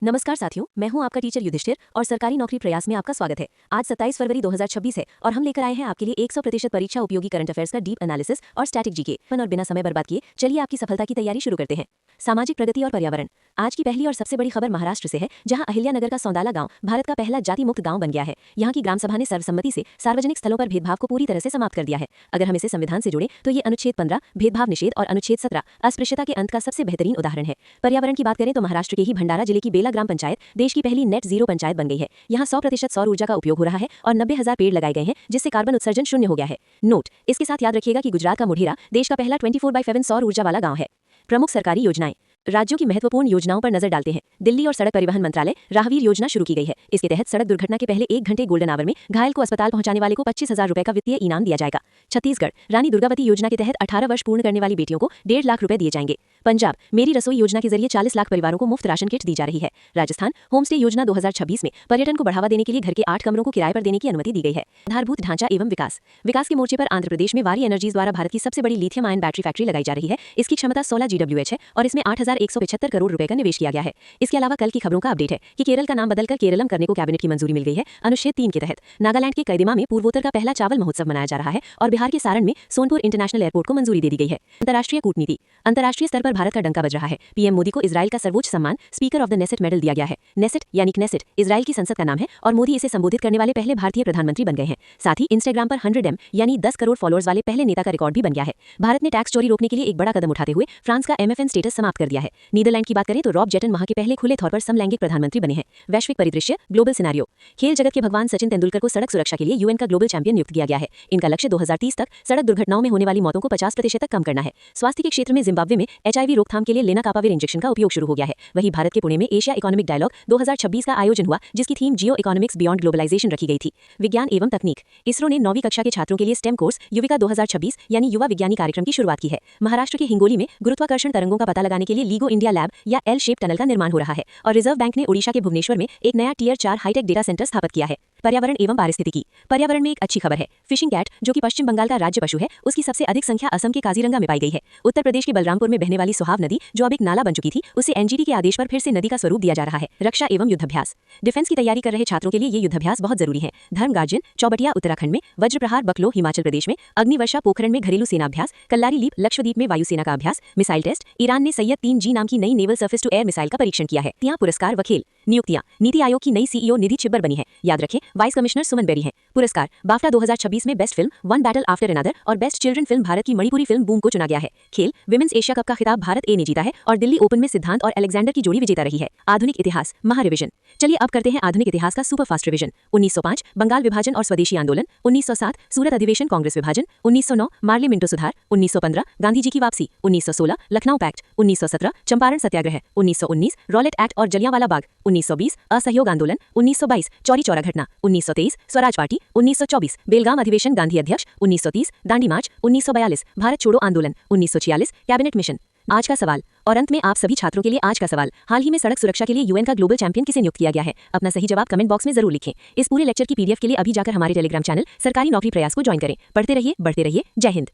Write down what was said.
नमस्कार साथियों, मैं हूं आपका टीचर युधिष्ठिर और सरकारी नौकरी प्रयास में आपका स्वागत है। आज 27 फरवरी 2026 है और हम लेकर आए हैं आपके लिए 100% परीक्षा उपयोगी करंट अफेयर्स का डीप एनालिसिस और स्टैटिक जीके। और बिना समय बर्बाद किए चलिए आपकी सफलता की तैयारी शुरू करते हैं। सामाजिक प्रगति और पर्यावरण। आज की पहली और सबसे बड़ी खबर महाराष्ट्र से है, जहां अहिल्यानगर का सौंदाला गांव भारत का पहला जाति मुक्त गांव बन गया है। यहाँ की ग्राम सभा ने सर्वसम्मति से सार्वजनिक स्थलों पर भेदभाव को पूरी तरह से समाप्त कर दिया है। अगर हम इसे संविधान से जोड़े तो ये अनुच्छेद 15 भेदभाव निषेध और अनुच्छेद 17 अस्पृश्यता के अंत का सबसे बेहतरीन उदाहरण है। पर्यावरण की बात करें तो महाराष्ट्र के ही भंडारा जिले की बेला ग्राम पंचायत देश की पहली नेट जीरो पंचायत बन गई है। यहाँ 100% सौर ऊर्जा का उपयोग हो रहा है और 90,000 पेड़ लगाए गए हैं, जिससे कार्बन उत्सर्जन शून्य हो गया है। नोट, इसके साथ याद रखिएगा कि गुजरात का मोढेरा देश का पहला 24/7 सौर ऊर्जा वाला गांव है। प्रमुख सरकारी योजनाएं। राज्यों की महत्वपूर्ण योजनाओं पर नजर डालते हैं। दिल्ली और सड़क परिवहन मंत्रालय राहवीर योजना शुरू की गई है। इसके तहत सड़क दुर्घटना के पहले 1 घंटे गोल्डन आवर में घायल को अस्पताल पहुंचाने वाले को 25,000 रुपए का वित्तीय इनाम दिया जाएगा। छत्तीसगढ़ रानी दुर्गावती योजना के तहत 18 वर्ष पूर्ण करने वाली बेटियों को 1.5 लाख रुपए दिए जाएंगे। पंजाब मेरी रसोई योजना के जरिए 40 लाख परिवारों को मुफ्त राशन किट दी जा रही है। राजस्थान होमस्टे योजना 2026 में पर्यटन को बढ़ावा देने के लिए घर के 8 कमरों को किराए पर देने की अनुमति दी गई है। आधारभूत ढांचा एवं विकास। विकास के मोर्चे पर आंध्र प्रदेश में वारी एनर्जीज द्वारा भारत की सबसे बड़ी लिथियम आयन बैटरी फैक्ट्री लगाई जा रही है। इसकी क्षमता 16 GWh है और इसमें 8,175 करोड़ रुपए का निवेश किया गया है। इसके अलावा कल की खबरों का अपडेट है कि केरल का नाम बदलकर केरलम करने को कैबिनेट की मंजूरी मिल गई है। अनुच्छेद 3 के तहत नागालैंड के कैदिमा में पूर्वोत्तर का पहला चावल महोत्सव मनाया जा रहा है और बिहार के सारण में सोनपुर इंटरनेशनल एयरपोर्ट को मंजूरी दे दी गई है। अंतर्राष्ट्रीय कूटनीति। अंतर्राष्ट्रीय स्तर पर भारत का डंका बज रहा है। पीएम मोदी को इजराइल का सर्वोच्च सम्मान speaker of the Knesset medal दिया गया है। नेसेट यानी क्नेसेट इजराइल की संसद का नाम है और मोदी इसे संबोधित करने वाले पहले भारतीय प्रधानमंत्री बन गए हैं। साथ ही इंस्टाग्राम पर 100M यानी 10 करोड़ फॉलोअर्स वाले पहले नेता का रिकॉर्ड भी बन गया है। भारत ने टैक्स चोरी रोकने के लिए एक बड़ा कदम उठाते हुए फ्रांस का MFN स्टेटस समाप्त कर दिया है। नीदरलैंड की बात करें तो रॉब जेटन वहां के पहले खुले तौर पर समलैंगिक प्रधानमंत्री बने हैं। वैश्विक परिदृश्य ग्लोबल सिनेरियो। खेल जगत के भगवान सचिन तेंदुलकर को सड़क सुरक्षा के लिए UN का ग्लोबल चैंपियन नियुक्त किया गया है। इनका लक्ष्य 2030 तक सड़क दुर्घटनाओं में होने वाली मौतों को 50% तक कम करना है। स्वास्थ्य के क्षेत्र में जिम्बाब्वे में HIV रोकथाम के लिए लेनाकापाविर इंजेक्शन का उपयोग शुरू हो गया है। वहीं भारत के पुणे में एशिया इकोनॉमिक डायलॉग 2026 का आयोजन हुआ, जिसकी theme geo economics beyond globalization रखी गई थी। विज्ञान एवं तकनीक। इसरो ने 9वीं कक्षा के छात्रों के लिए स्टेम कोर्स युविका 2026 यानी युवा विज्ञानी कार्यक्रम की शुरुआत की है। महाराष्ट्र के हिंगोली में गुरुत्वाकर्षण तरंगों का पता लगाने के लिए लीगो इंडिया लैब या L शेप टनल का निर्माण हो रहा है और रिजर्व बैंक ने ओडिशा के भुवनेश्वर में एक नया टियर 4 हाईटेक डेटा सेंटर स्थापित किया है। पर्यावरण एवं पारिस्थितिकी। पर्यावरण में एक अच्छी खबर है। फिशिंग कैट, जो कि पश्चिम बंगाल का राज्य पशु है, उसकी सबसे अधिक संख्या असम के काजीरंगा में पाई गई है। उत्तर प्रदेश के बलरामपुर में बहने वाली सोहाव नदी, जो अब एक नाला बन चुकी थी, उसे NGT के आदेश पर फिर से नदी का स्वरूप दिया जा रहा है। रक्षा एवं युद्धाभ्यास। डिफेंस की तैयारी कर रहे छात्रों के लिए ये युद्धाभ्यास बहुत जरूरी है। धर्म गार्जन चौबटिया उत्तराखंड में, वज्र प्रहार बकलो हिमाचल प्रदेश में, अग्निवर्षा पोखरण में घरेलू सेना अभ्यास, कल्लारी लीप लक्षद्वीप में वायुसेना का अभ्यास, मिसाइल टेस्ट। ईरान ने सैयद 3G नाम की नई naval surface to air missile का परीक्षण किया है। यहाँ पुरस्कार वखेल। नियुक्तियां। नीति आयोग की नई CEO निधि छिब्बर बनी है। याद रखें, वाइस कमिश्नर सुमन बेरी हैं। पुरस्कार। बाफ्टा 2026 में best film one battle after another और बेस्ट चिल्ड्रन फिल्म भारत की मणिपुरी फिल्म बूम को चुना गया है। खेल। विमेंस एशिया कप का खिताब भारत A ने जीता है और दिल्ली ओपन में सिद्धांत और अलेक्जेंडर की जोड़ी विजेता रही है। आधुनिक इतिहास महारिविजन। चलिए अब करते हैं आधुनिक इतिहास का सुपरफास्ट रिविजन। 1905 बंगाल विभाजन और स्वदेशी आंदोलन। 1907 सूरत अधिवेशन कांग्रेस विभाजन। 1909 मार्ले मिंटो सुधार। 1915 गांधी जी की वापसी। 1916 लखनऊ पैक्ट। 1917 चंपारण सत्याग्रह। 1919 रॉलेट एक्ट और जलियांवाला बाग। 1920 असहयोग आंदोलन। 1922 चौरी चौरा घटना। 1923 स्वराज पार्टी। 1924 बेलगाम अधिवेशन गांधी अध्यक्ष। 1930 दांडी मार्च। 1942 भारत छोड़ो आंदोलन। 1946 कैबिनेट मिशन। आज का सवाल और अंत में आप सभी छात्रों के लिए आज का सवाल, हाल ही में सड़क सुरक्षा के लिए UN का ग्लोबल चैंपियन किसे नियुक्त किया गया है? अपना सही जवाब कमेंट बॉक्स में जरूर लिखें। इस पूरे लेक्चर की PDF के लिए अभी जाकर हमारे टेलीग्राम चैनल सरकारी नौकरी प्रयास को ज्वाइन करें। पढ़ते रहिए, बढ़ते रहिए। जय हिंद।